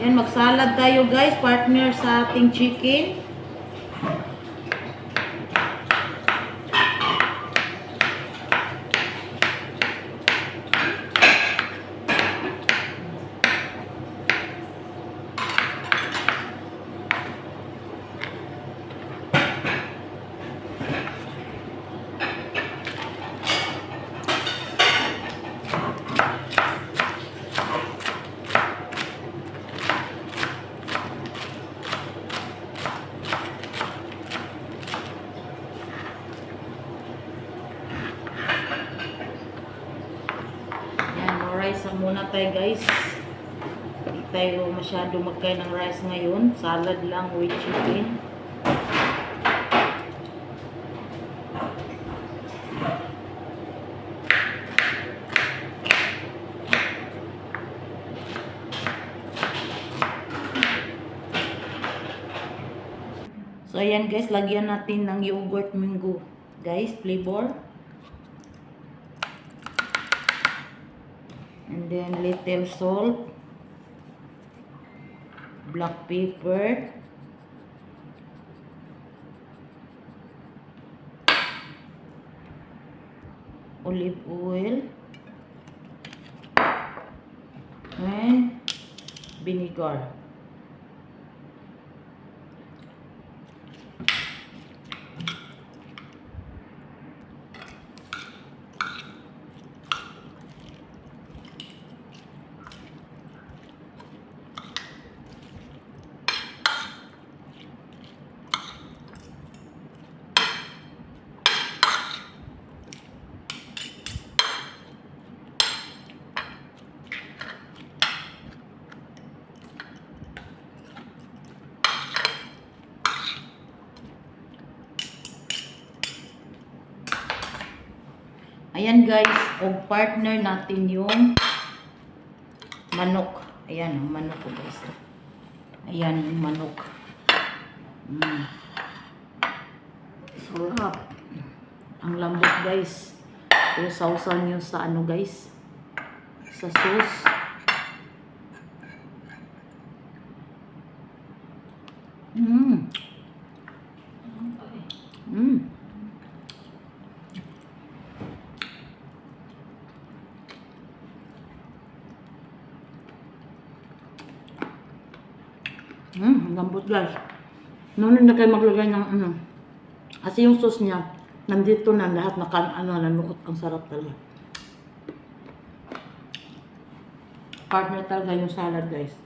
Yan, magsalad tayo guys, partner sa ating chicken. Rice muna tayo guys. Hindi tayo masyado magkain ng rice ngayon. Salad lang with chicken. So ayan guys, lagyan natin ng yogurt mango. Guys, flavor. And then little salt, black pepper, olive oil, and vinegar. Ayan guys, o partner natin yung manok. Ayan ang manok ko guys. Ayan yung manok. Sarap. Ang lambot guys. Ito sausaw nyo sa ano guys. Sa sauce. Lambot guys. Noon na kayo maglagay ng ano. Kasi yung sauce niya, nandito na lahat nanukot. Ang sarap talaga. Partner talaga yung salad guys.